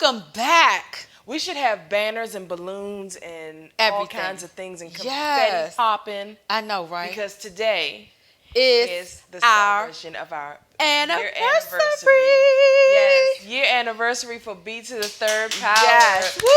Welcome back. We should have banners and balloons and all Everything. kinds of things and confetti Yes. popping. I know, right? Because today It's is the our celebration of our anniversary. year anniversary. Yes, year anniversary for B3rdPower. Yes. We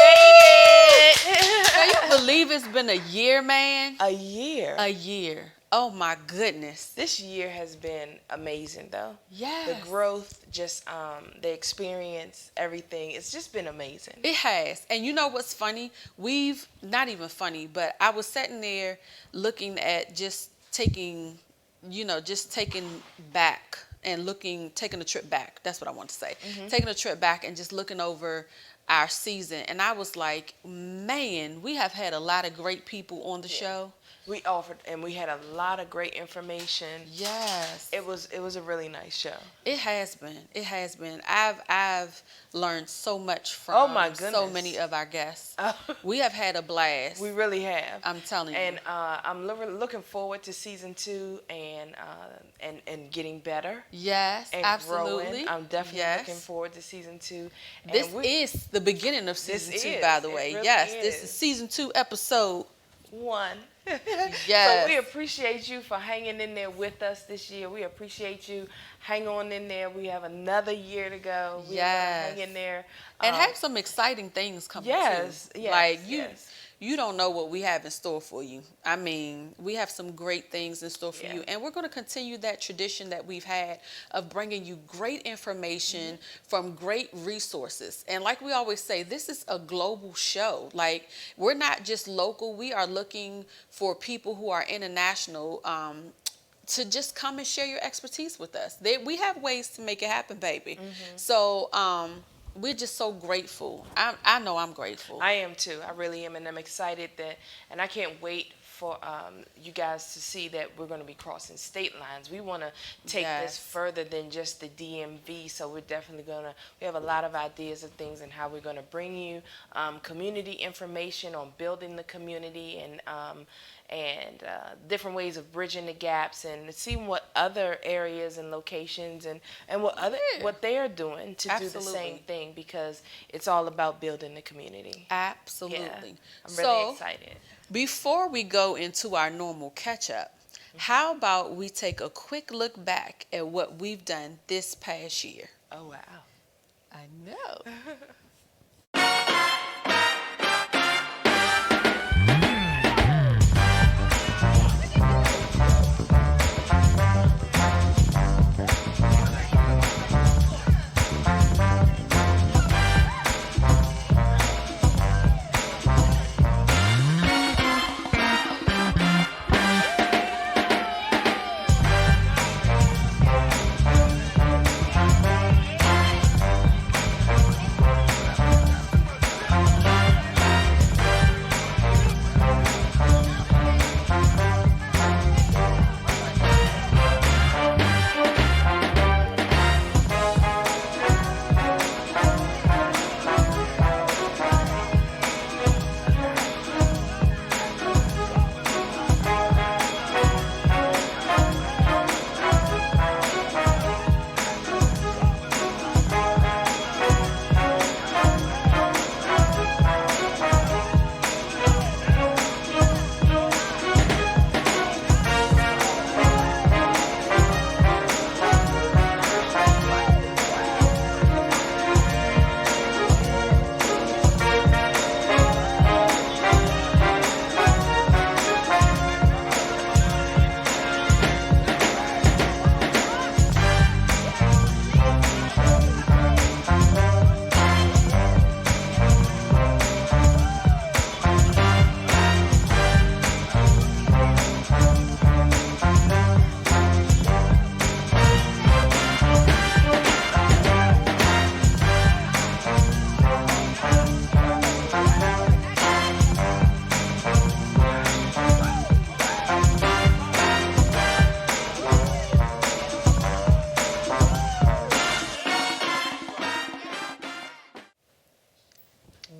made it. Can you believe it's been a year, man? A year. A year. Oh my goodness. This year has been amazing, though. Yes. The growth, just the experience, everything. It's just been amazing. It has. And you know what's funny? We've, not even funny, but I was sitting there looking at just taking, just taking back and taking a trip back. That's what I want to say. Taking a trip back and just looking over our season. And I was like, man, we have had a lot of great people on the show. We offered, and we had a lot of great information. Yes. It was a really nice show. It has been. It has been. I've learned so much from Oh my goodness. so many of our guests. We have had a blast. We really have. I'm telling you. And I'm looking forward to season 2 and getting better. Yes, and absolutely. Growing. I'm definitely looking forward to season 2. And this is the beginning of season 2, by the way. Really yes, is. this is season 2, episode 1. Yes. So we appreciate you for hanging in there with us this year. We appreciate you. Hang on in there. We have another year to go. We're gonna hang in there. And have some exciting things coming yes, too. Yes. Like you don't know what we have in store for you. I mean, we have some great things in store for you. And we're going to continue that tradition that we've had of bringing you great information from great resources. And like we always say, this is a global show. Like, we're not just local. We are looking for people who are international to just come and share your expertise with us. We have ways to make it happen, baby. So, we're just so grateful. I know I'm grateful. I am too. I really am, and I'm excited and I can't wait for you guys to see that we're going to be crossing state lines. We want to take this further than just the DMV, so we're definitely we have a lot of ideas of things and how we're going to bring you community information on building the community and different ways of bridging the gaps and seeing what other areas and locations and what they are doing to do the same thing, because it's all about building the community. Absolutely. Yeah, I'm really excited. Before we go into our normal catch-up, how about we take a quick look back at what we've done this past year? Oh, wow. I know.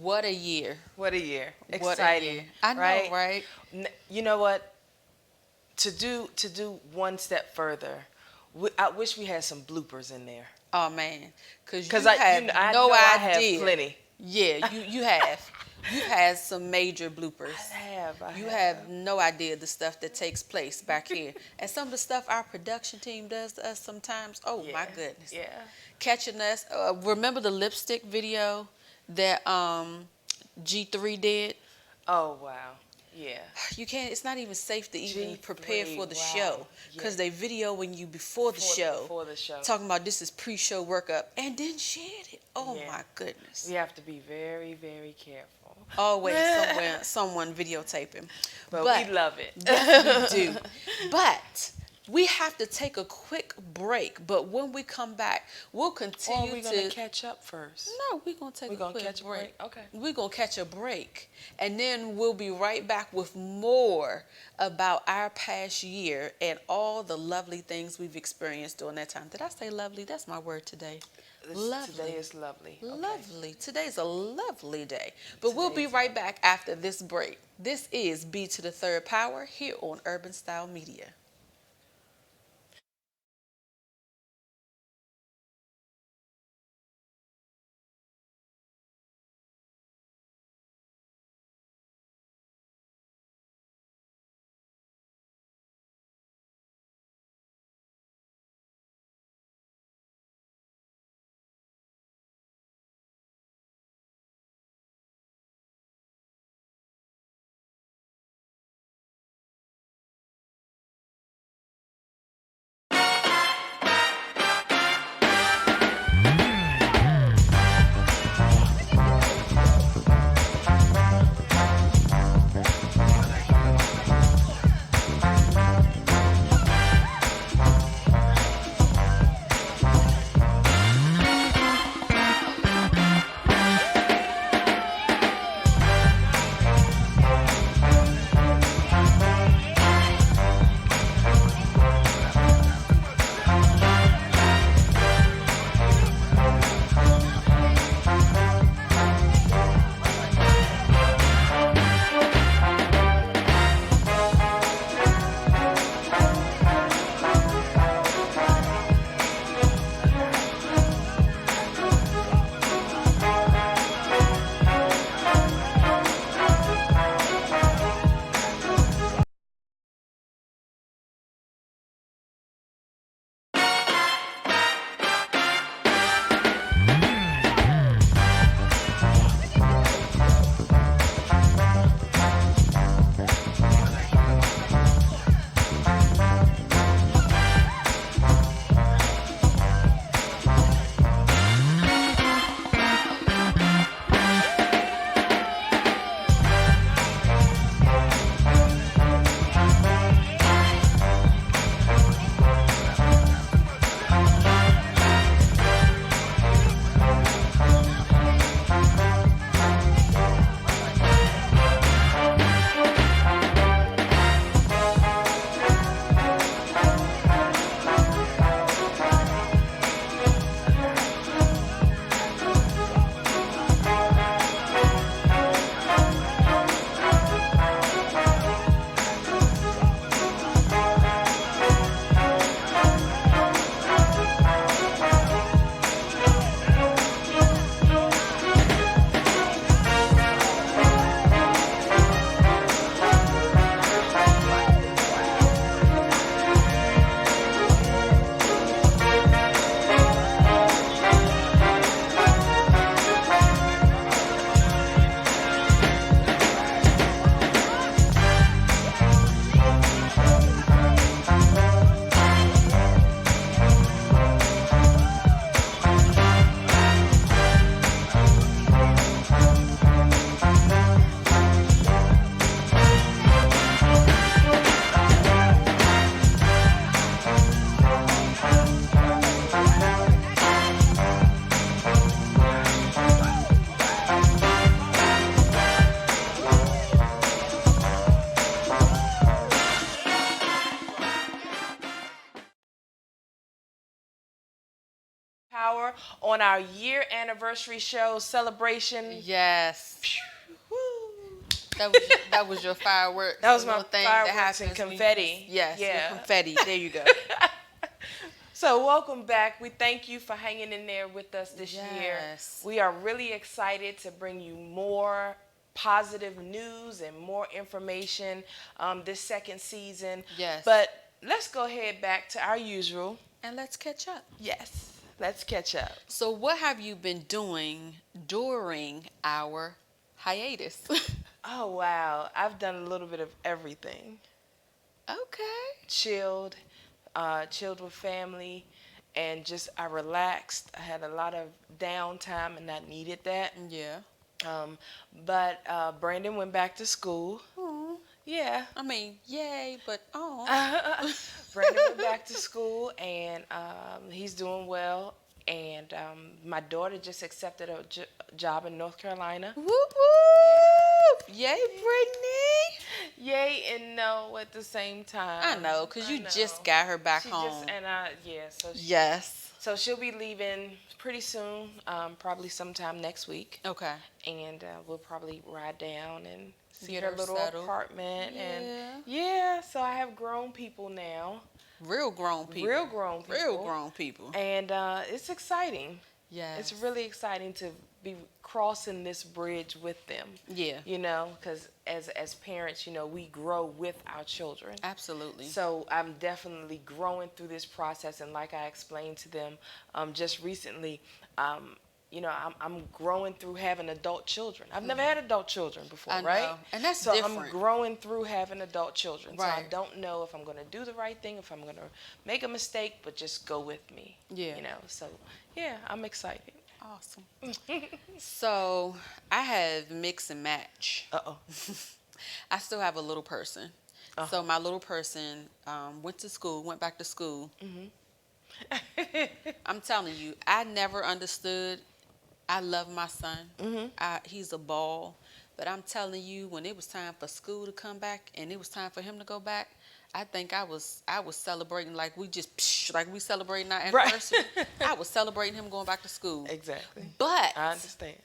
What a year. What a year. Exciting. What a year. I know, right? You know what? To do one step further, I wish we had some bloopers in there. Oh man, because I have know I idea. have plenty. Yeah, you have. You've had some major bloopers. I You have. have no idea the stuff that takes place back here. And some of the stuff our production team does to us sometimes, oh Yeah. my goodness. Yeah. Catching us. Remember the lipstick video that G3 did? Oh wow. Yeah. You can't, it's not even safe to even G3, prepare for the wow. show because they videoing you before the show. Before the show. Talking about this is pre-show workup and then shared it. Oh Yeah. my goodness. We have to be very, very careful. Always someone videotaping. But we love it. Yes, we do. But we have to take a quick break. But when we come back, we'll continue Or are we gonna catch up first? No, we're going to take a quick break. Okay. We're going to catch a break. And then we'll be right back with more about our past year and all the lovely things we've experienced during that time. Did I say lovely? That's my word today. Lovely. Today is lovely. Okay. Lovely. Today's a lovely day. But we'll be right back after this break. This is B3rdPower here on Urban Style Media. Power on our year anniversary show celebration. Yes. Woo. That was your fireworks. That was little my thing fireworks that happens and confetti. Yes, Yeah. your confetti. There you go. So welcome back. We thank you for hanging in there with us this year. We are really excited to bring you more positive news and more information this second season. Yes. But let's go ahead back to our usual. And let's catch up. Yes, let's catch up. So what have you been doing during our hiatus? Oh, wow. I've done a little bit of everything. Okay. Chilled with family, and just I relaxed. I had a lot of downtime and I needed that. Yeah. But Brandon went back to school. Aww. Yeah. I mean, yay, but Brandon went back to school, and he's doing well. And my daughter just accepted a job in North Carolina. Whoop, whoop. Yay, Brittany. Yay and no at the same time. I know, because you just got her back home. So she'll be leaving pretty soon, probably sometime next week. Okay. And we'll probably ride down and see Get her her little settled. apartment. Yeah. And yeah, so I have grown people now. Real grown people. Real grown people. Real grown people. And it's exciting. Yeah. It's really exciting to be crossing this bridge with them. Yeah. You know, because as parents, you know, we grow with our children. Absolutely. So I'm definitely growing through this process. And like I explained to them just recently, you know, I'm growing through having adult children. I've never had adult children before, I know. right? And that's so different. I'm growing through having adult children. Right. So I don't know if I'm going to do the right thing, if I'm going to make a mistake, but just go with me. Yeah. You know, so yeah, I'm excited. Awesome. So I have mix and match. Uh-oh. I still have a little person. Uh-huh. So my little person went back to school. Mm-hmm. I'm telling you, I never understood. I love my son. Mm-hmm. He's a ball. But I'm telling you, when it was time for school to come back and it was time for him to go back, I think I was celebrating like we celebrating our anniversary. Right. I was celebrating him going back to school. Exactly. But I understand.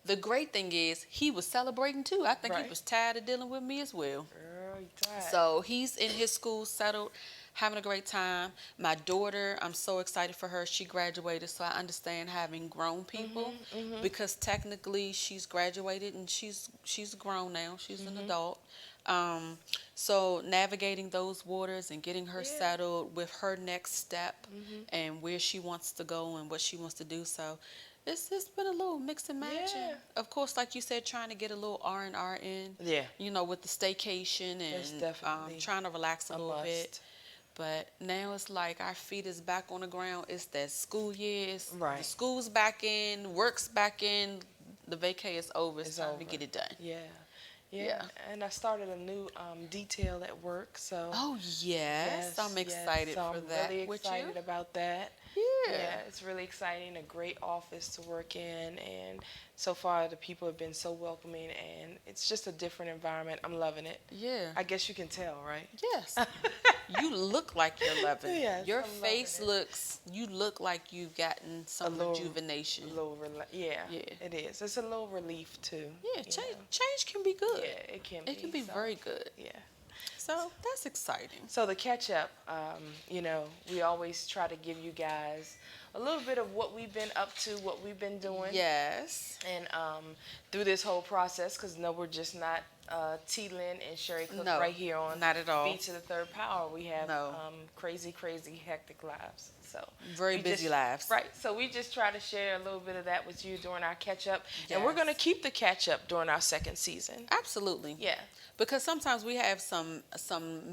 The great thing is he was celebrating too. I think Right. he was tired of dealing with me as well. Girl, you tired. So he's in his school, settled, having a great time. My daughter, I'm so excited for her. She graduated, so I understand having grown people because technically she's graduated and she's grown now. She's an adult. So navigating those waters and getting her settled with her next step and where she wants to go and what she wants to do. So it's been a little mix and match. Yeah. And of course, like you said, trying to get a little R&R in. Yeah. You know, with the staycation and trying to relax a little bit. But now it's like our feet is back on the ground. It's that school year. Right. The school's back in, work's back in, the vacay is over. It's time to get it done. Yeah. And I started a new detail at work. So. Oh, yes. I'm excited so for I'm that. really excited about that. Yeah, it's really exciting. A great office to work in, and so far the people have been so welcoming, and it's just a different environment. I'm loving it. Yeah. I guess you can tell, right? Yes. You look like you're loving it. Yes, Your I'm face loving it. you look like you've gotten some rejuvenation. Yeah, it is. It's a little relief too. Yeah, change can be good. Yeah, it can be. It can be very good. Yeah. So that's exciting. So the catch up, you know, we always try to give you guys a little bit of what we've been up to, what we've been doing. Yes. And through this whole process, because no, we're just not Lynn and Sherri Cook right here on not at all. B3rdPower. We have crazy, hectic lives. So very busy lives. Right. So we just try to share a little bit of that with you during our catch up. Yes. And we're going to keep the catch up during our second season. Absolutely. Yeah. Because sometimes we have some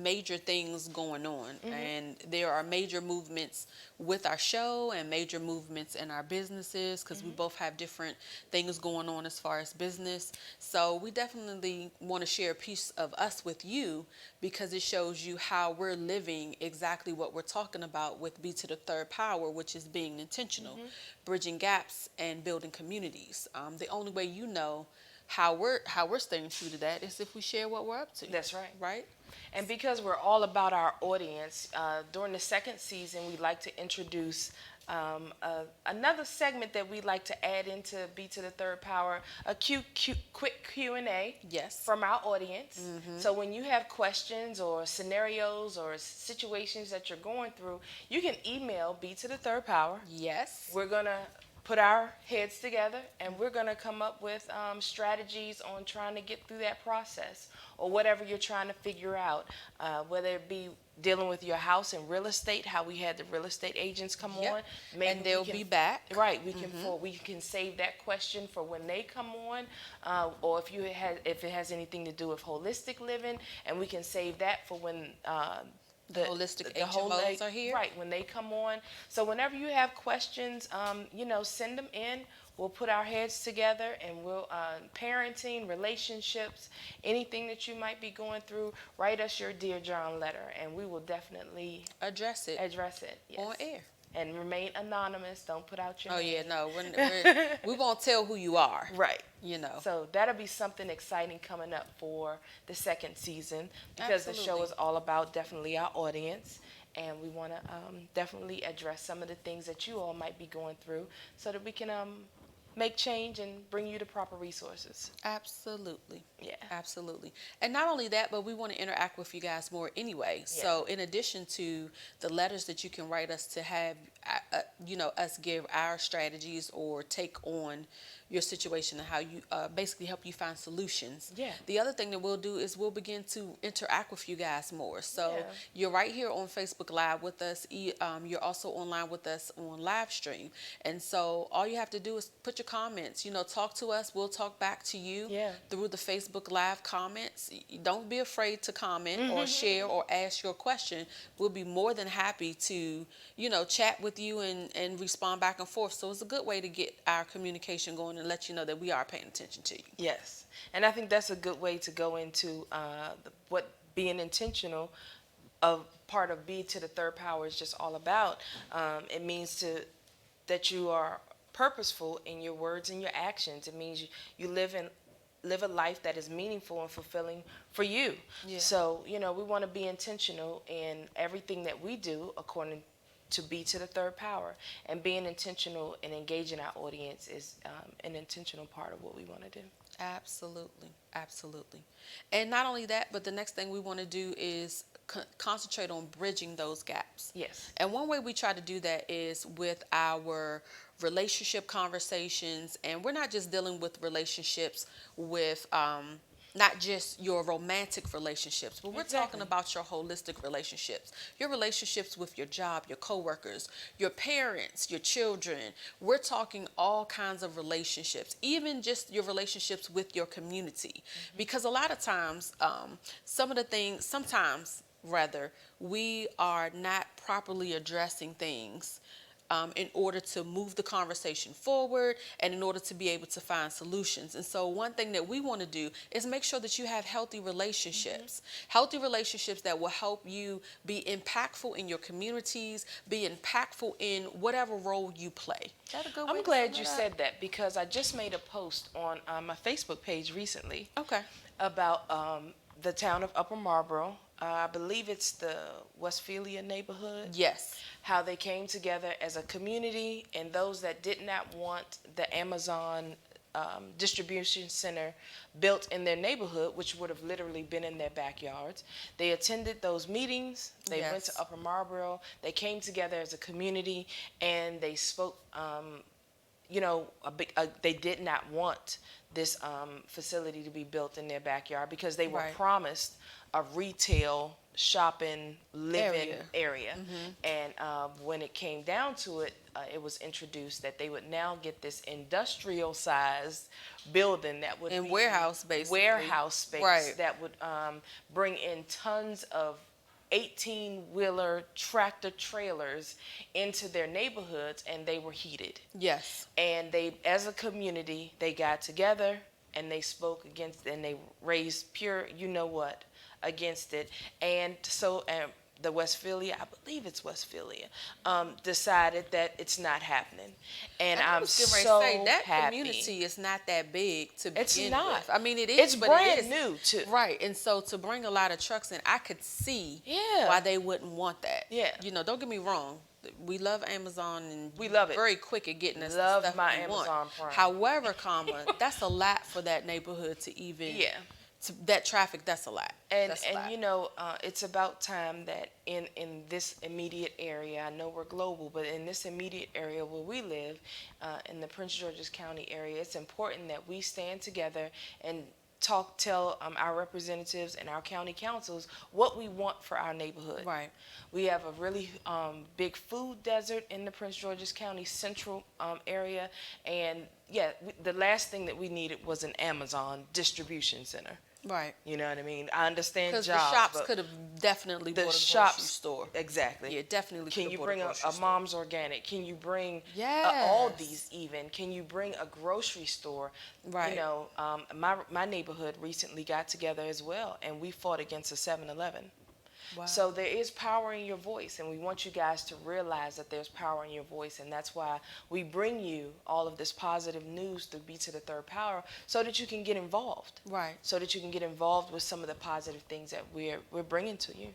major things going on, and there are major movements with our show and major movements in our businesses because we both have different things going on as far as business. So we definitely want to share a piece of us with you because it shows you how we're living exactly what we're talking about with B3rdPower, which is being intentional, bridging gaps and building communities. The only way you know how we're staying true to that is if we share what we're up to. That's right. Right? And because we're all about our audience, during the second season, we like to introduce Another segment that we like to add into B to the Third Power, a quick Q&A. Yes. From our audience. So when you have questions or scenarios or situations that you're going through, you can email B to the Third Power. Yes. We're going to put our heads together and we're going to come up with strategies on trying to get through that process or whatever you're trying to figure out, whether it be dealing with your house and real estate, how we had the real estate agents come on. Maybe and they'll be back. Right. We can save that question for when they come on, or if it has anything to do with holistic living, and we can save that for when the holistic HMOs are here. Right, when they come on. So whenever you have questions, send them in. We'll put our heads together and we'll, parenting, relationships, anything that you might be going through, write us your Dear John letter and we will definitely address it. Yes. On air. And remain anonymous. Don't put out your name. Yeah, no. We won't tell who you are. Right. So that'll be something exciting coming up for the second season because the show is all about definitely our audience. And we want to definitely address some of the things that you all might be going through so that we can make change and bring you the proper resources. Absolutely. Yeah. Absolutely. And not only that, but we want to interact with you guys more anyway. Yeah. So in addition to the letters that you can write us to have, us give our strategies or take on your situation and how you basically help you find solutions. Yeah. The other thing that we'll do is we'll begin to interact with you guys more. So you're right here on Facebook Live with us. You're also online with us on live stream. And so all you have to do is put your comments, talk to us. We'll talk back to you through the Facebook Live comments. Don't be afraid to comment or share or ask your question. We'll be more than happy to, chat with you and respond back and forth. So it's a good way to get our communication going and let you know that we are paying attention to you. Yes. And I think that's a good way to go into what being intentional of part of B to the Third Power is just all about. It means that you are purposeful in your words and your actions. It means you live a life that is meaningful and fulfilling for you. Yeah. So, we want to be intentional in everything that we do according to B to the Third Power. And being intentional and engaging our audience is an intentional part of what we want to do. Absolutely. Absolutely. And not only that, but the next thing we want to do is concentrate on bridging those gaps. Yes. And one way we try to do that is with our relationship conversations. And we're not just dealing with relationships with not just your romantic relationships, but we're talking about your holistic relationships, your relationships with your job, your coworkers, your parents, your children. We're talking all kinds of relationships, even just your relationships with your community. Because a lot of times, sometimes we are not properly addressing things in order to move the conversation forward and in order to be able to find solutions. And so one thing that we want to do is make sure that you have healthy relationships, healthy relationships that will help you be impactful in your communities, be impactful in whatever role you play. I'm glad you said that because I just made a post on my Facebook page recently about the town of Upper Marlboro. I believe it's the Westphalia neighborhood. Yes. How they came together as a community, and those that did not want the Amazon distribution center built in their neighborhood, which would have literally been in their backyards. They attended those meetings. They went to Upper Marlboro. They came together as a community, and they spoke. They did not want this facility to be built in their backyard because they were promised a retail shopping living area. And when it came down to it, it was introduced that they would now get this industrial sized building that would be warehouse space that would bring in tons of 18-wheeler tractor trailers into their neighborhoods, and they were heated. Yes. And they, as a community, they got together and they spoke against, and they raised pure, against it. And so the Westphalia, I believe it's Westphalia, decided that it's not happening, and I'm so say, that happy. community is not that big to It's begin not. with. I mean, it is, It's but brand it is new too. right. And so to bring a lot of trucks in, I could see Yeah. why they wouldn't want that. Yeah. You know, don't get me wrong. We love Amazon and We love it. very quick at getting us Love the stuff my we Amazon want. Prime. However, that's a lot for that neighborhood to even that traffic. That's a lot. That's a lot. You know, it's about time that in this immediate area, I know we're global, but in this immediate area where we live, in the Prince George's County area, it's important that we stand together and tell our representatives and our county councils what we want for our neighborhood. Right. We have a really big food desert in the Prince George's County central area, and the last thing that we needed was an Amazon distribution center. Right. You know what I mean? I understand because jobs, the shops could have definitely bought a grocery store. Exactly. Yeah, definitely. Can you bring a Mom's Organic? Can you bring yes. Aldi's even? Can you bring a grocery store? Right. You know, my neighborhood recently got together as well, and we fought against a 7-Eleven. Wow. So there is power in your voice, and we want you guys to realize that there's power in your voice, and that's why we bring you all of this positive news through B3rdPower, so that you can get involved. Right. So that you can get involved with some of the positive things that we're bringing to you.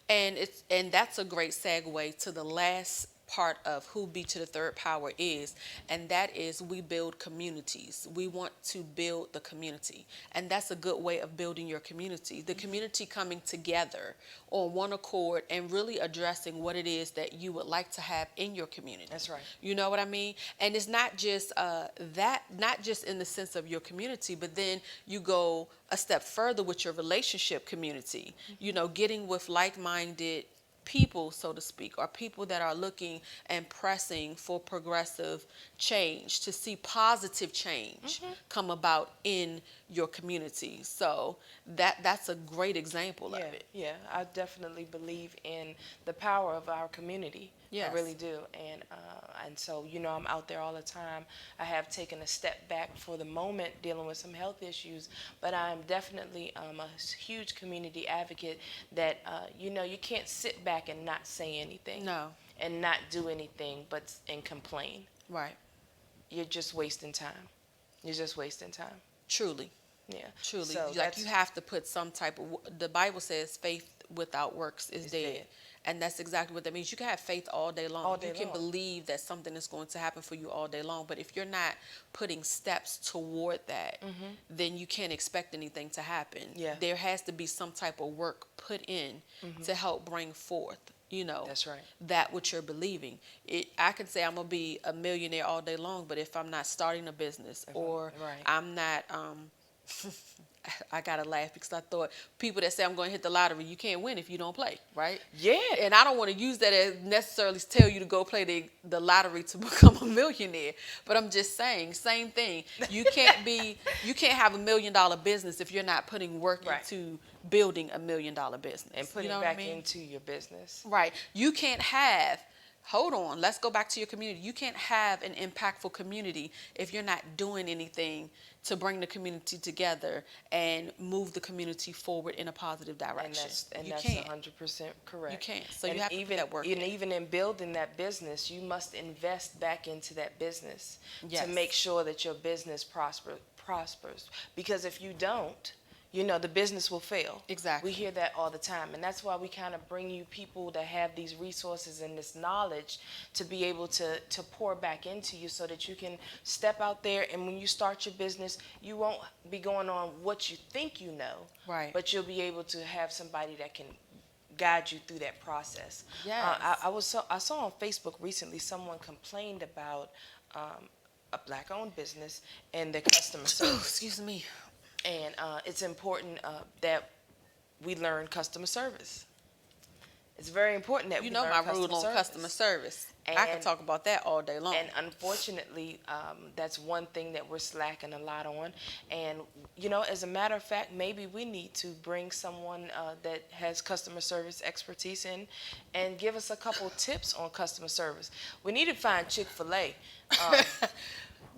And that's a great segue to the last part of who B3rdPower is, and that is we build communities. We want to build the community, and that's a good way of building your community. The community coming together on one accord and really addressing what it is that you would like to have in your community. That's right. You know what I mean? And it's not just not just in the sense of your community, but then you go a step further with your relationship community. You know, getting with like-minded people, so to speak, or people that are looking and pressing for progressive change, to see positive change come about in your community. So that's a great example of it. Yeah, I definitely believe in the power of our community. Yes. I really do. And so, you know, I'm out there all the time. I have taken a step back for the moment dealing with some health issues, but I'm definitely a huge community advocate that, you know, you can't sit back and not say anything. No. And not do anything and complain. Right. You're just wasting time. You're just wasting time. Truly. Yeah. Truly. So like you have to put some type of, the Bible says faith without works is dead. And that's exactly what that means. You can have faith all day long. You can believe that something is going to happen for you all day long. But if you're not putting steps toward that, then you can't expect anything to happen. Yeah. There has to be some type of work put in to help bring forth, you know, that's right, that what you're believing. I could say I'm going to be a millionaire all day long, but if I'm not starting a business or I'm not... I gotta laugh because I thought people that say I'm going to hit the lottery, you can't win if you don't play, right? Yeah. And I don't want to use that as necessarily tell you to go play the lottery to become a millionaire. But I'm just saying, same thing. You can't have $1 million business if you're not putting work into building $1 million business and putting back into your business. Right. You can't have. Hold on, let's go back to your community. You can't have an impactful community if you're not doing anything to bring the community together and move the community forward in a positive direction. And that's 100% correct. You can't. So you have to put that work in. And even in building that business, you must invest back into that business to make sure that your business prospers. Because if you don't, you know, the business will fail. Exactly. We hear that all the time. And that's why we kind of bring you people that have these resources and this knowledge to be able to pour back into you so that you can step out there. And when you start your business, you won't be going on what you think you know. Right. But you'll be able to have somebody that can guide you through that process. Yes. I saw on Facebook recently someone complained about a Black-owned business and their customer service. Excuse me. And it's important that we learn customer service. It's very important that we learn customer service. You know my rule on customer service. And I can talk about that all day long. And unfortunately, that's one thing that we're slacking a lot on. And, you know, as a matter of fact, maybe we need to bring someone that has customer service expertise in and give us a couple tips on customer service. We need to find Chick-fil-A.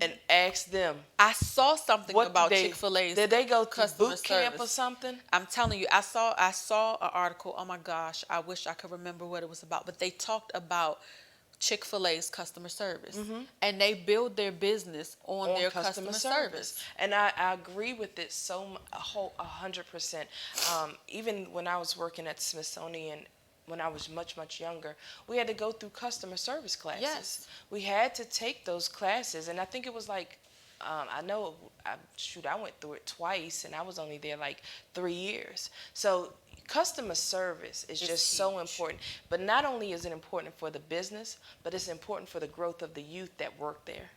and ask them. I saw something about Chick-fil-A's. Did they go to customer boot camp service or something? I'm telling you, I saw an article. Oh my gosh, I wish I could remember what it was about. But they talked about Chick-fil-A's customer service, and they build their business on their customer service. And I agree with it 100%. Even when I was working at Smithsonian, when I was much younger, we had to go through customer service classes. Yes. We had to take those classes, and I think it was like, I know, I went through it twice, and I was only there like 3 years. So customer service is just so important. But not only is it important for the business, but it's important for the growth of the youth that work there.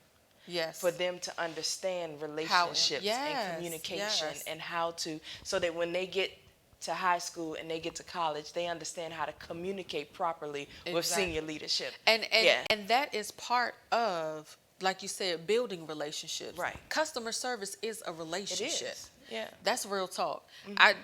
Yes. For them to understand relationships and communication and how to, so that when they get to high school and they get to college, they understand how to communicate properly with senior leadership. And that is part of, like you said, building relationships. Right. Customer service is a relationship. It is. Yeah. That's real talk.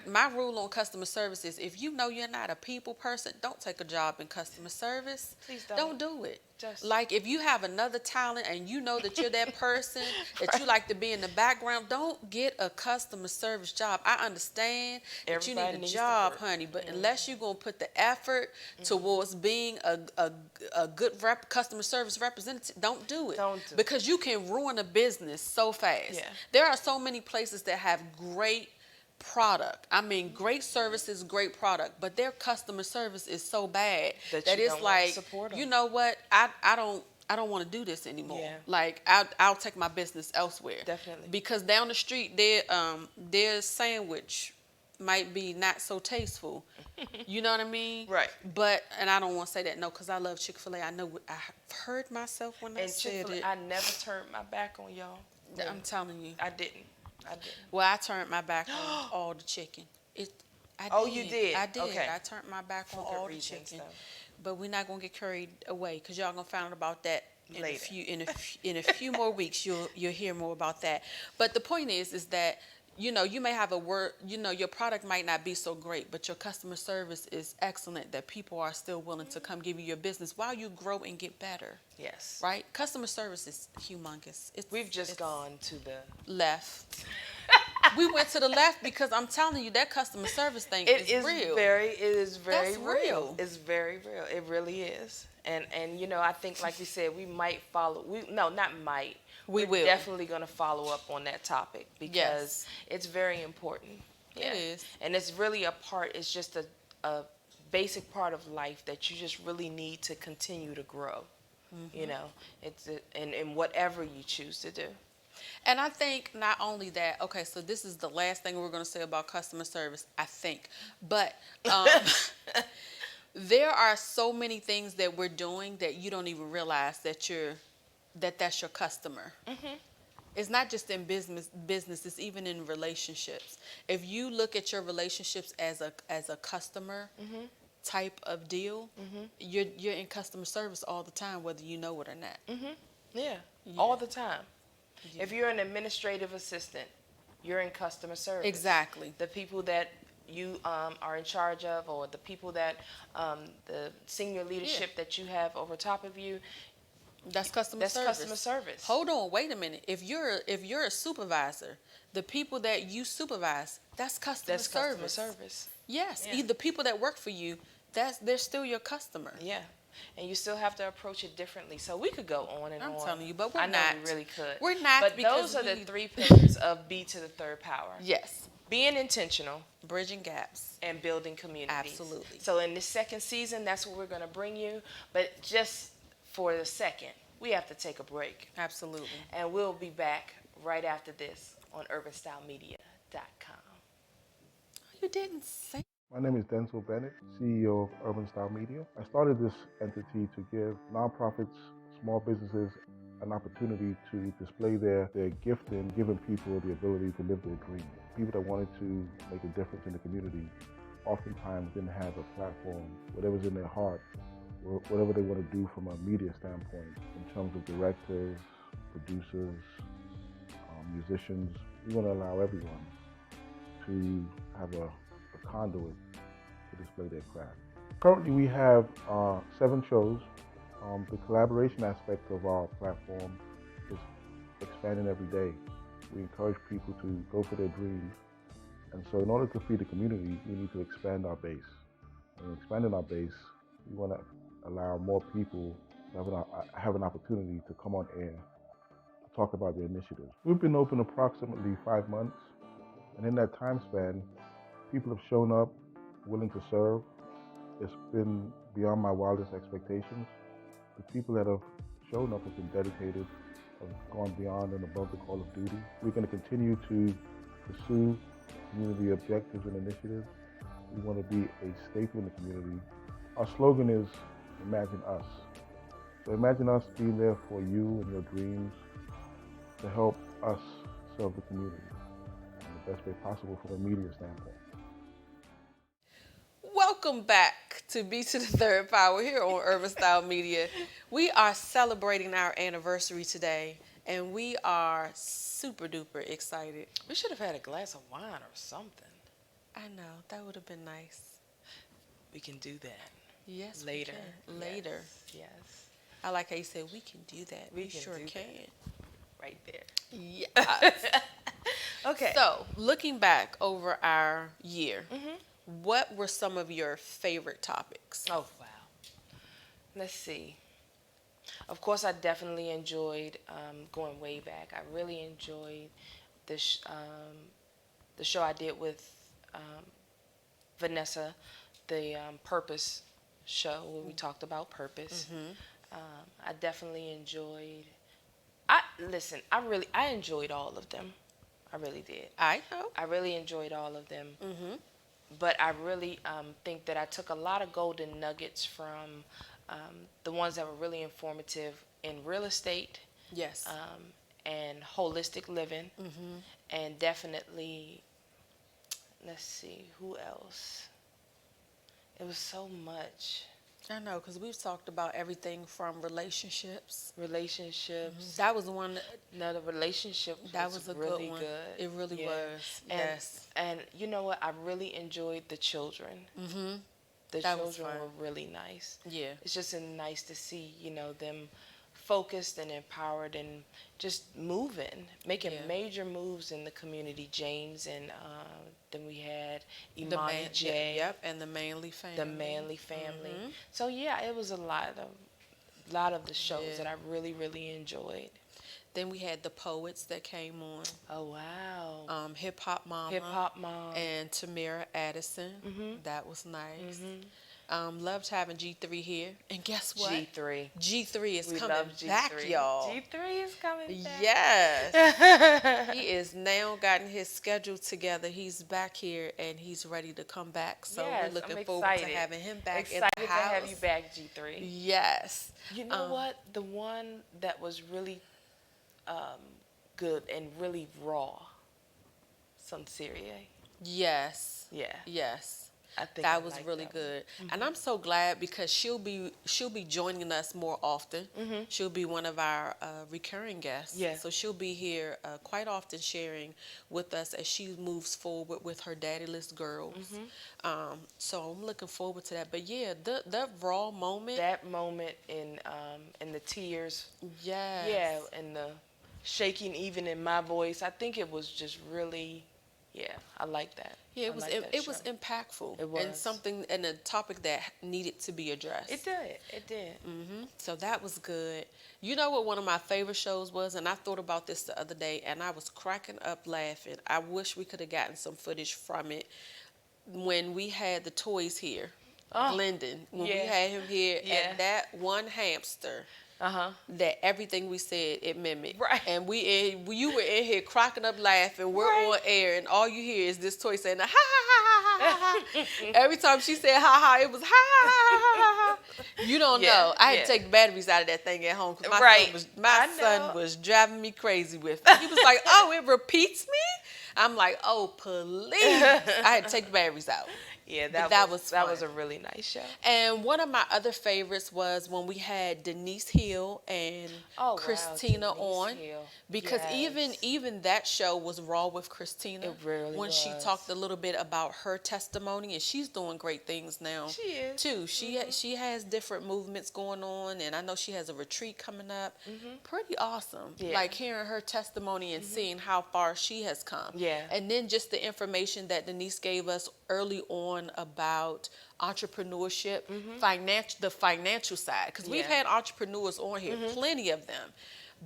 My rule on customer service is, if you know you're not a people person, don't take a job in customer service. Please don't do it. Just like, if you have another talent and you know that you're that person that you like to be in the background, don't get a customer service job. I understand that you need a job, honey, but unless you're going to put the effort towards being a good customer service representative, don't do it. Because you can ruin a business so fast. Yeah. There are so many places that have great product. I mean, great services, great product, but their customer service is so bad that it's like, you know what? I don't want to do this anymore. Yeah. Like, I'll take my business elsewhere. Definitely. Because down the street, their sandwich might be not so tasteful. You know what I mean? Right. But, and I don't want to say that, no, because I love Chick-fil-A. I know I've heard myself when I said it. I never turned my back on y'all. I'm telling you. I didn't. Well, I turned my back on all the chicken. You did? I did. Okay. I turned my back on all the chicken. But we're not gonna get carried away, because y'all gonna find out about that later. In a few more weeks. You'll hear more about that. But the point is that, you know, you may have a word, you know, your product might not be so great, but your customer service is excellent, that people are still willing to come give you your business while you grow and get better. Yes. Right? Customer service is humongous. We've just gone to the left. We went to the left because I'm telling you, that customer service thing is real. It is very That's real. It's very real. It really is. And you know, I think, like we said, we might follow. We're will definitely going to follow up on that topic, because it's very important. Yeah. It is. And it's really it's just a basic part of life that you just really need to continue to grow. You know, it's in whatever you choose to do. And I think not only that, okay, so this is the last thing we're going to say about customer service, I think. But there are so many things that we're doing that you don't even realize that that's your customer. It's not just in business, it's even in relationships. If you look at your relationships as a customer type of deal, you're in customer service all the time, whether you know it or not. Yeah, all the time. Yeah. If you're an administrative assistant, you're in customer service. Exactly. The people that you are in charge of, or the people that the senior leadership that you have over top of you, that's customer service. That's customer service. Hold on, wait a minute. If you're a supervisor, the people that you supervise, that's customer service. That's customer service. Yes, the people that work for you, they're still your customer. Yeah. And you still have to approach it differently. So we could go on and on. I'm telling you, but we're not. I know we really could. We're not. But those are the 3 pillars of B3rdPower. Yes. Being intentional. Bridging gaps. And building communities. Absolutely. So in this second season, that's what we're going to bring you. But just for the second, we have to take a break. Absolutely. And we'll be back right after this on urbanstylemedia.com. You didn't say. My name is Denzel Bennett, CEO of Urban Style Media. I started this entity to give nonprofits, small businesses, an opportunity to display their gift in giving people the ability to live their dream. People that wanted to make a difference in the community oftentimes didn't have a platform, whatever's in their heart, whatever they want to do from a media standpoint, in terms of directors, producers, musicians. We want to allow everyone to have a conduit to display their craft. Currently we have 7 shows. The collaboration aspect of our platform is expanding every day. We encourage people to go for their dreams. And so in order to feed the community, we need to expand our base. And expanding our base, we want to allow more people to have an opportunity to come on air to talk about their initiatives. We've been open approximately 5 months, and in that time span, people have shown up willing to serve. It's been beyond my wildest expectations. The people that have shown up have been dedicated, have gone beyond and above the call of duty. We're going to continue to pursue community objectives and initiatives. We want to be a staple in the community. Our slogan is Imagine Us. So imagine us being there for you and your dreams to help us serve the community in the best way possible from a media standpoint. Welcome back to B3rdPower here on Urban Style Media. We are celebrating our anniversary today, and we are super duper excited. We should have had a glass of wine or something. I know, that would have been nice. We can do that. Yes, later. We can. Later. Yes. I like how you said we can do that. We sure do can. That. Right there. Yes. Okay. So, looking back over our year, what were some of your favorite topics? Oh, wow. Let's see. Of course, I definitely enjoyed going way back. I really enjoyed the show I did with Vanessa, the Purpose show, where we talked about purpose. I definitely enjoyed. I enjoyed all of them. I really did. I know. I really enjoyed all of them. But I really think that I took a lot of golden nuggets from the ones that were really informative in real estate. Yes. And holistic living. And definitely, let's see, who else? It was so much. I know, because we've talked about everything from relationships. That was the one. No, the relationship that was a really good one. Good. It really was. And, yes. And you know what? I really enjoyed the children. The children were really nice. Yeah. It's just nice to see, them focused and empowered and just making major moves in the community. James and then we had Imani J. Yep, and the Manley family. The Manley family. So yeah, it was a lot of the shows that I really, really enjoyed. Then we had the poets that came on. Oh wow. Hip Hop Mama. And Tamara Addison. That was nice. Loved having G3 here. And guess what? G3 is coming back, y'all. G3 is coming back. Yes. He is now gotten his schedule together. He's back here and he's ready to come back. So we're looking forward to having him back in the house. Excited to have you back, G3. Yes. You know what? The one that was really good and really raw. Sincere. Yes. Yeah. Yes. I think that was really good. And I'm so glad because she'll be joining us more often. She'll be one of our recurring guests. Yeah. So she'll be here quite often sharing with us as she moves forward with her Daddyless girls. So I'm looking forward to that. But yeah, the raw moment. That moment in the tears. Yes. Yeah, and the shaking even in my voice. I think it was just really. Yeah, I like that. Yeah, it was impactful. It was. And something and a topic that needed to be addressed. It did. So that was good. You know what one of my favorite shows was, and I thought about this the other day, and I was cracking up laughing. I wish we could have gotten some footage from it when we had the toys here. Glendon, when we had him here, and that one hamster. That everything we said it mimicked. Right. And you were in here cracking up laughing. We're on air, and all you hear is this toy saying ha ha ha ha ha ha. Every time she said ha ha, it was ha ha ha ha ha. You don't know. I had to take the batteries out of that thing at home because my son was driving me crazy with it. He was like, "Oh, it repeats me." I'm like, "Oh, please!" I had to take the batteries out. Yeah, that was that fun. was a really nice show. And one of my other favorites was when we had Denise Hill and Oh, wow, Christina Denise on, Hill. because Yes. even that show was raw with Christina. It really when she was. talked a little bit about her testimony, and she's doing great things now. She is. Too. She has different movements going on, and I know she has a retreat coming up. Pretty awesome. Yeah. Like hearing her testimony and seeing how far she has come. Yeah. And then just the information that Denise gave us early on about entrepreneurship, the financial side, because we've Yeah. had entrepreneurs on here, plenty of them,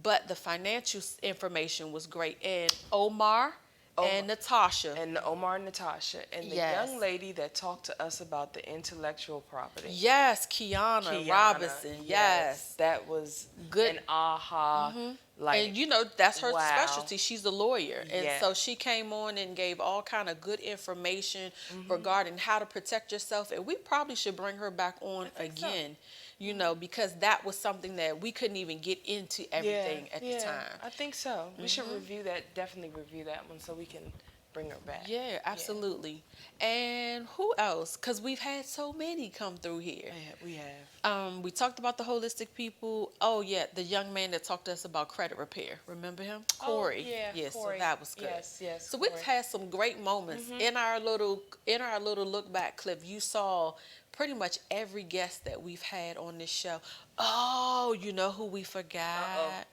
but the financial information was great. And Omar and Natasha. And Omar and Natasha. And the Yes. young lady that talked to us about the intellectual property. Yes, Kiana Robinson. Yes. That was Good. an aha. Like, And you know, that's her wow. specialty. She's a lawyer. And Yeah. so she came on and gave all kind of good information regarding how to protect yourself. And we probably should bring her back on again, you know, because that was something that we couldn't even get into everything at the time. I think so. We should review that, definitely review that one so we can bring her back. Yeah, absolutely. And who else? Because we've had so many come through here. Yeah, we have. We talked about the holistic people. Oh, yeah, the young man that talked to us about credit repair. Remember him? Corey. Yeah, So Corey. that was good. Yes. So we've had some great moments in our little look back clip. You saw pretty much every guest that we've had on this show. Oh, you know who we forgot?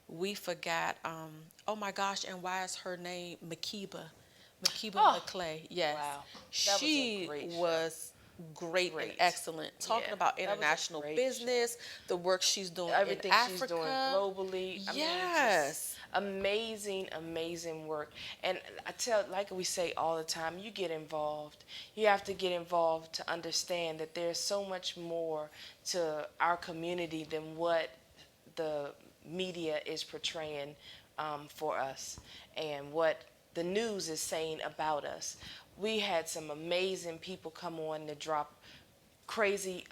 We forgot. Oh my gosh! And why is her name Makiba McClay? Yes. Wow. That She was a great show. was great and excellent. Talking Yeah, about that was a international great business, the work she's doing Everything in Africa. she's doing globally. I mean, Yes. just amazing work. And I tell, like we say all the time, you get involved. You have to get involved to understand that there's so much more to our community than what the media is portraying for us and what the news is saying about us. We had some amazing people come on to drop crazy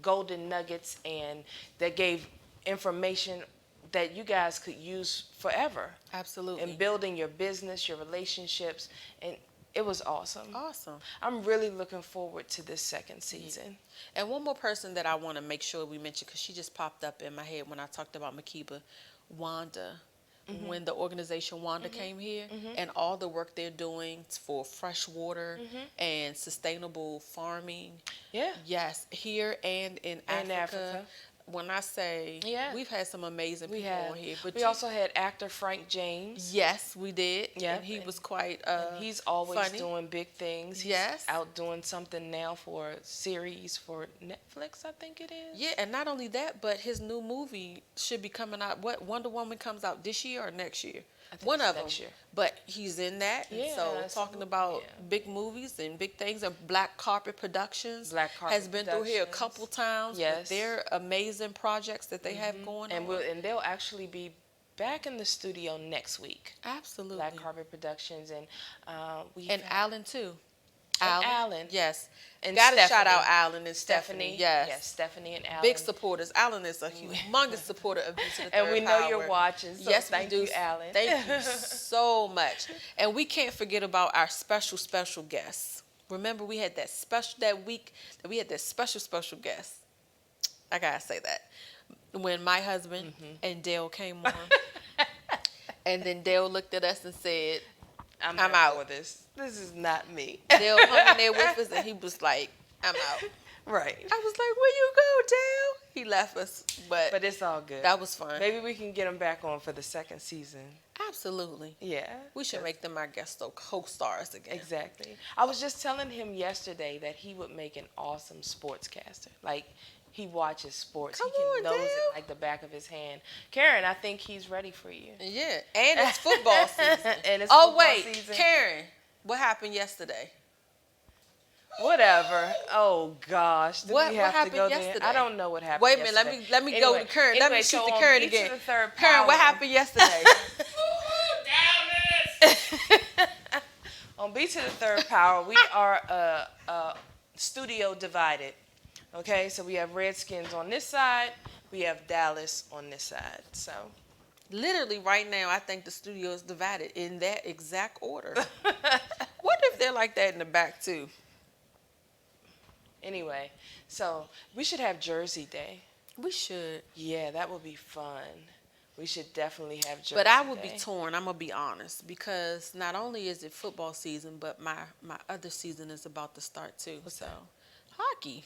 golden nuggets and that gave information that you guys could use forever. Absolutely. In building your business, your relationships, and it was awesome. Awesome. I'm really looking forward to this second season. And one more person that I want to make sure we mention, because she just popped up in my head when I talked about Makiba, Wanda. When the organization Wanda came here, and all the work they're doing for fresh water and sustainable farming. Yeah. Yes, here and in Africa. When I say, we've had some amazing people on here. But we also had actor Frank James. Yes, we did. Yeah. And he was quite he's always funny. doing big things. He's out doing something now for a series for Netflix, I think it is. Yeah, and not only that, but his new movie should be coming out. What, Wonder Woman comes out this year or next year? I think One it's of next them. year. But he's in that. And so talking about big movies and big things, and Black Carpet Productions has been through here a couple times. Yes. With their amazing projects that they have going on. And they'll actually be back in the studio next week. Absolutely. Black Carpet Productions and and Alan too. Alan. Yes. And Got to Stephanie. shout out Alan and Stephanie. Yes. Yes, Stephanie and Alan. Big supporters. Alan is a humongous supporter of B3rdPower. And we know you're watching, so yes, thank we do. you, Alan. Thank you so much. And we can't forget about our special guests. Remember, we had that week that we had that special guest. I gotta say that. When my husband and Dale came on. And then Dale looked at us and said, I'm out for this. This is not me. Dale hung in there with us, and he was like, I'm out. Right. I was like, where you go, Dale? He left us, but it's all good. That was fun. Maybe we can get him back on for the second season. Absolutely. Yeah. We should make them our guest co-stars again. Exactly. I was just telling him yesterday that he would make an awesome sportscaster. Like, he watches sports. Come he on, knows Dale. it like the back of his hand. Karen, I think he's ready for you. Yeah. And it's football season. And it's oh, football wait. season. Karen, what happened yesterday? Whatever. Oh gosh. What happened to go yesterday? There? I don't know what happened. Wait a minute. Yesterday. Let me go to Karen. Let me shoot the Karen again. Karen, Karen, what happened yesterday? On B3rdPower, we are studio divided. Okay, so we have Redskins on this side, we have Dallas on this side. So literally right now, I think the studio is divided in that exact order. What if they're like that in the back too? Anyway, so we should have Jersey Day. We should. Yeah, that would be fun. We should definitely have Jersey But I would Day. be torn. I'm gonna be honest because not only is it football season, but my other season is about to start too. What's So, that? hockey.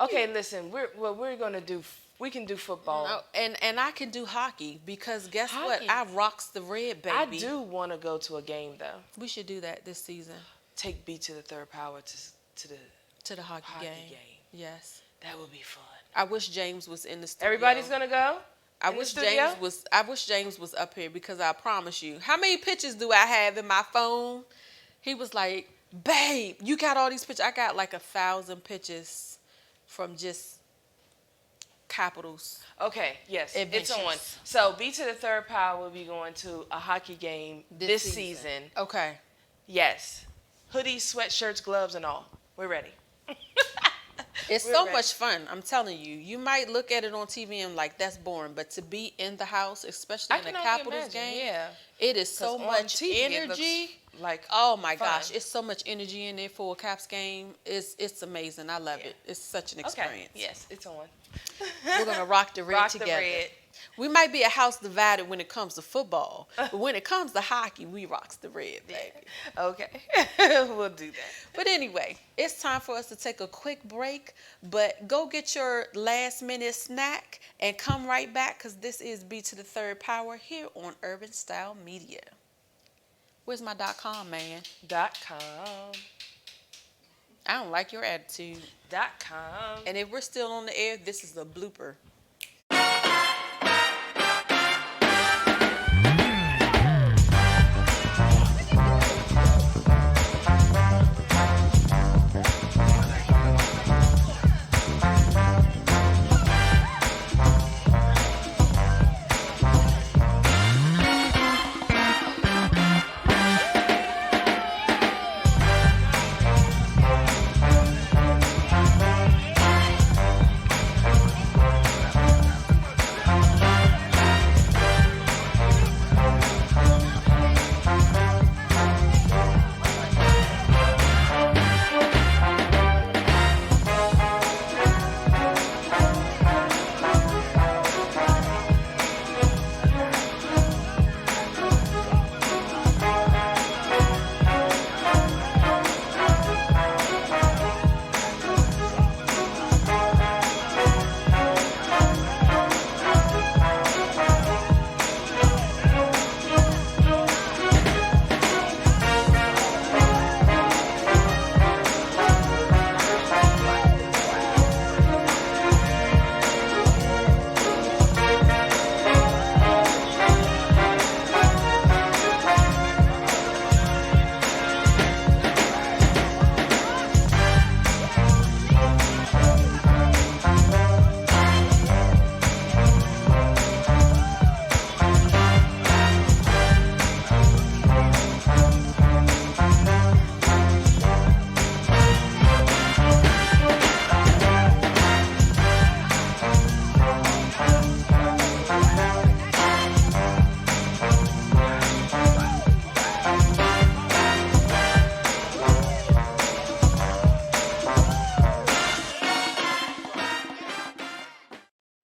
Okay, listen. We're gonna do. We can do football. No, and I can do hockey because guess what? Hockey. I rocks the red, baby. I do want to go to a game though. We should do that this season. Take B to the third power to the To the hockey, hockey game. game. Yes. That would be fun. I wish James was in the studio. Everybody's gonna go. I in the wish studio? James was up here because I promise you, how many pictures do I have in my phone? He was like, "Babe, you got all these pictures." I got like 1,000 pictures from just Capitals. Okay, yes, Adventures. it's on. So B to the third power will be going to a hockey game this season. Okay. Yes, hoodies, sweatshirts, gloves, and all. We're ready. It's We're so ready. much fun. I'm telling you. You might look at it on TV and like that's boring, but to be in the house, especially I in a can only Capitals imagine, game, yeah. it is 'Cause so on much TV it looks energy. like Oh my fun. gosh, it's so much energy in there for a Caps game. It's amazing. I love Yeah. it. It's such an Okay. experience. Yes, it's on. We're gonna rock the red Rock together. the red. We might be a house divided when it comes to football, but when it comes to hockey, we rocks the red, baby. Okay, we'll do that. But anyway, it's time for us to take a quick break, but go get your last minute snack and come right back because this is B to the Third Power here on Urban Style Media. Where's my .com, man? .com. I don't like your attitude. .com. And if we're still on the air, this is a blooper.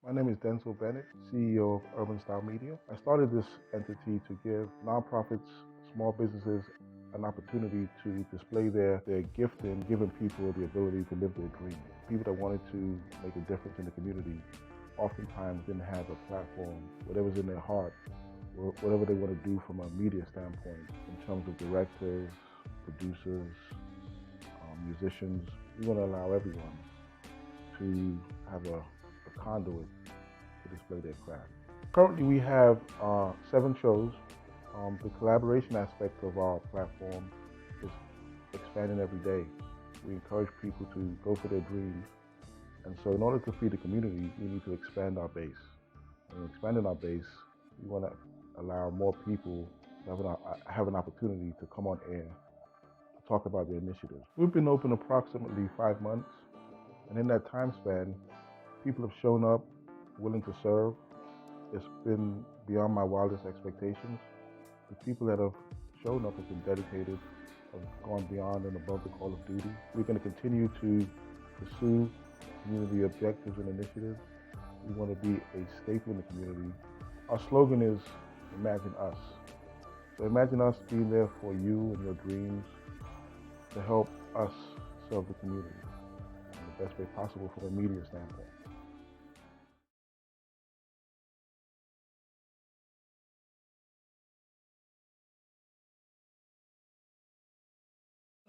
My name is Denzel Bennett, CEO of Urban Style Media. I started this entity to give nonprofits, small businesses, an opportunity to display their gifting, giving people the ability to live their dream. People that wanted to make a difference in the community oftentimes didn't have a platform, whatever's in their heart, whatever they want to do from a media standpoint, in terms of directors, producers, musicians. We want to allow everyone to have a conduit to display their craft. Currently we have 7 shows. The collaboration aspect of our platform is expanding every day. We encourage people to go for their dreams. And so in order to feed the community, we need to expand our base. And expanding our base, we want to allow more people to have an opportunity to come on air to talk about their initiatives. We've been open approximately 5 months. And in that time span, people have shown up willing to serve. It's been beyond my wildest expectations. The people that have shown up have been dedicated, have gone beyond and above the call of duty. We're going to continue to pursue community objectives and initiatives. We want to be a staple in the community. Our slogan is Imagine Us. So imagine us being there for you and your dreams to help us serve the community in the best way possible from a media standpoint.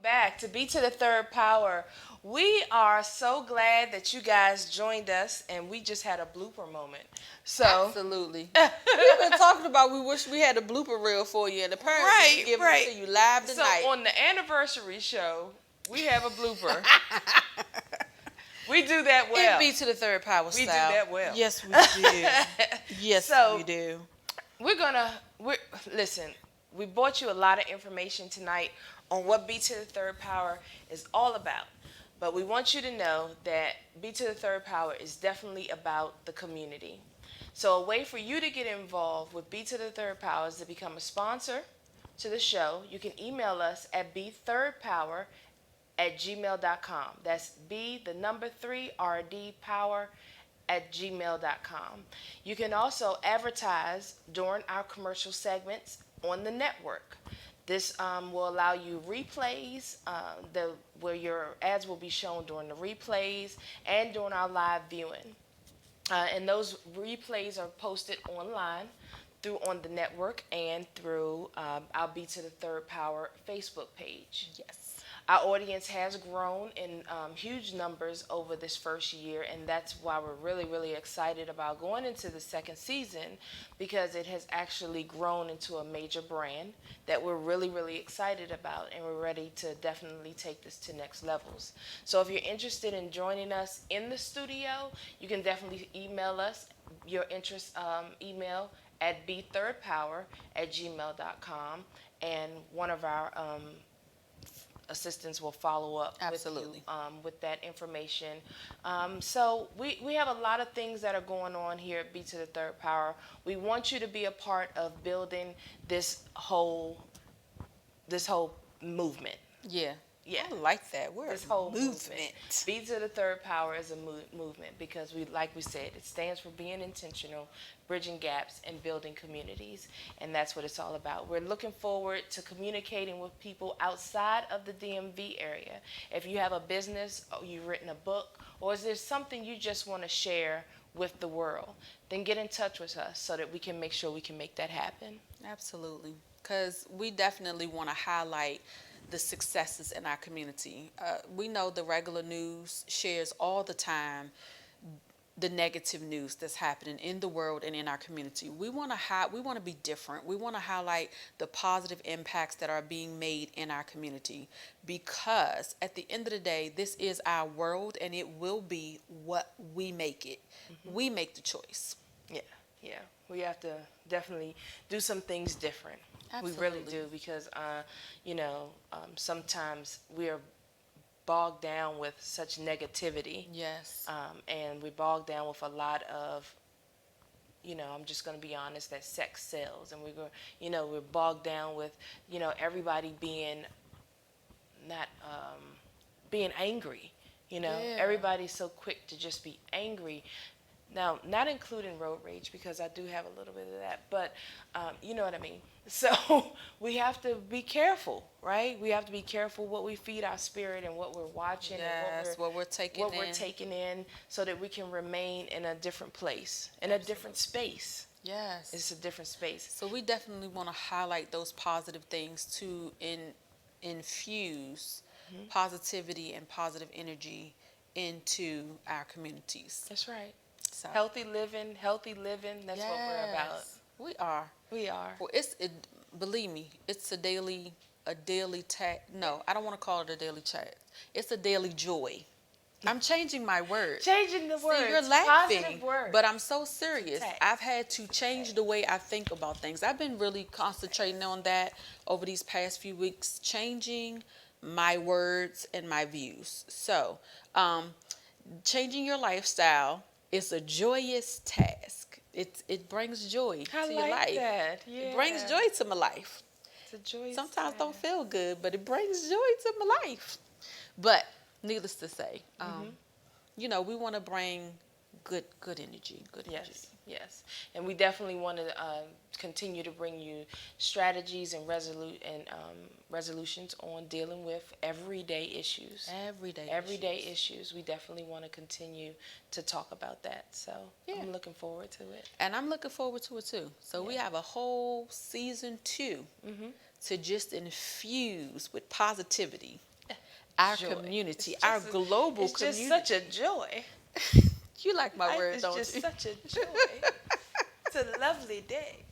Back to B3rdPower. We are so glad that you guys joined us, and we just had a blooper moment. So absolutely, we've been talking about. We wish we had a blooper reel for you, and apparently we're giving it to you live tonight. So on the anniversary show, we have a blooper. We do that well. It B3rdPower style. We do that well. Yes, we do. Yes, we do. Listen. We brought you a lot of information tonight on what B3rdPower is all about. But we want you to know that B3rdPower is definitely about the community. So a way for you to get involved with B3rdPower is to become a sponsor to the show. You can email us at B3rdPower@gmail.com. That's B3rdPower@gmail.com. You can also advertise during our commercial segments on the network. This will allow you replays, where your ads will be shown during the replays and during our live viewing. And those replays are posted online on the network and through our B3rdPower Facebook page. Yes. Our audience has grown in huge numbers over this first year, and that's why we're really, really excited about going into the second season, because it has actually grown into a major brand that we're really, really excited about, and we're ready to definitely take this to next levels. So if you're interested in joining us in the studio, you can definitely email us your interest email at B3rdPower@gmail.com, and one of our assistants will follow up absolutely with that information. So we have a lot of things that are going on here at B3rdPower. We want you to be a part of building this whole movement. Yeah. Yeah, I like that word. This whole movement. B3rdPower is a movement because like we said, it stands for being intentional, bridging gaps, and building communities, and that's what it's all about. We're looking forward to communicating with people outside of the DMV area. If you have a business, or you've written a book, or is there something you just want to share with the world, then get in touch with us so that we can make sure we can make that happen. Absolutely, because we definitely want to highlight the successes in our community. We know the regular news shares all the time the negative news that's happening in the world and in our community. We want to be different. We want to highlight the positive impacts that are being made in our community, because at the end of the day, this is our world, and it will be what we make it. Mm-hmm. We make the choice. Yeah. We have to definitely do some things different. Absolutely. We really do, because sometimes we are bogged down with such negativity. Yes. And we're bogged down with a lot of, I'm just going to be honest, that sex sells, and we're bogged down with, everybody being not being angry. Yeah. Everybody's so quick to just be angry. Now, not including road rage, because I do have a little bit of that, but you know what I mean. So we have to be careful, right? We have to be careful what we feed our spirit and what we're watching, yes, and what we're taking in, so that we can remain in a different place, in a different space. Yes. It's a different space. So we definitely want to highlight those positive things to infuse mm-hmm. positivity and positive energy into our communities. That's right. So. Healthy living. That's what we're about. We are. Well, believe me, it's a daily no, I don't want to call it a daily chat. It's a daily joy. I'm changing my word. Changing the words. See, you're laughing, positive words. but I'm so serious. I've had to change the way I think about things. I've been really concentrating on that over these past few weeks, changing my words and my views. So, changing your lifestyle is a joyous task. It brings joy to your life. That. Yeah. It brings joy to my life. It's a joyous Sometimes task. Don't feel good, but it brings joy to my life. But needless to say, we want to bring good energy, good energy. Yes, yes, and we definitely want to continue to bring you strategies and resolutions on dealing with everyday issues. Everyday issues. We definitely want to continue to talk about that. So I'm looking forward to it. And I'm looking forward to it too. So we have a whole season 2 to just infuse with positivity our community, our global community. It's just such a joy. You like my word, don't you? It's just such a joy. It's a lovely day.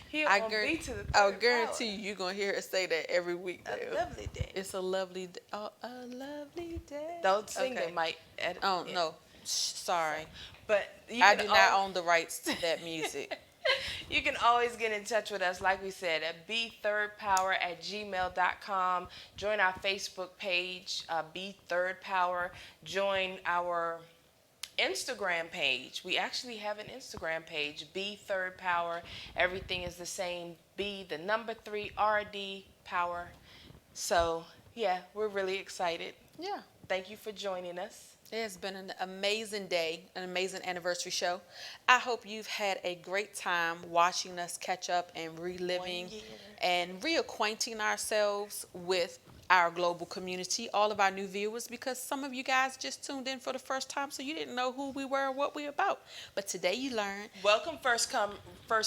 Here on B3rdPower. I'll guarantee you're going to hear her say that every week. A lovely day. It's a lovely day. Oh, a lovely day. Don't sing it, Mike. Oh, no. Sorry. But I do not own the rights to that music. You can always get in touch with us, like we said, at B3rdPower@gmail.com. Join our Facebook page, B3rdPower. Join our Instagram page. We actually have an Instagram page, B3rdPower. Everything is the same. B, the number 3, RD Power. So, yeah, we're really excited. Yeah. Thank you for joining us. It has been an amazing day, an amazing anniversary show. I hope you've had a great time watching us catch up and reliving and reacquainting ourselves with our global community, all of our new viewers, because some of you guys just tuned in for the first time, so you didn't know who we were and what we're about. But today you learned. Welcome, first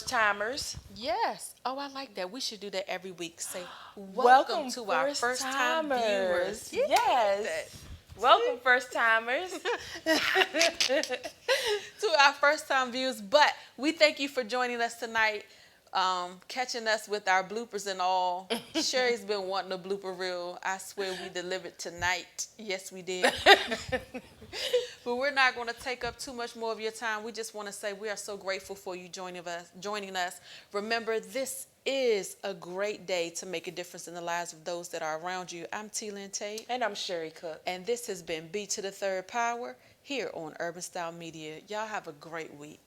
timers. Yes. Oh, I like that. We should do that every week. Say, welcome to our first time viewers. Yes. Welcome, first timers. To our first time viewers. But we thank you for joining us tonight, catching us with our bloopers and all. Sherri's been wanting a blooper reel. I swear we delivered tonight. Yes, we did. But we're not going to take up too much more of your time. We just want to say we are so grateful for you joining us. Remember, this is a great day to make a difference in the lives of those that are around you. I'm Lynn Tate. And I'm Sherri Cook. And this has been B3rdPower here on Urban Style Media. Y'all have a great week.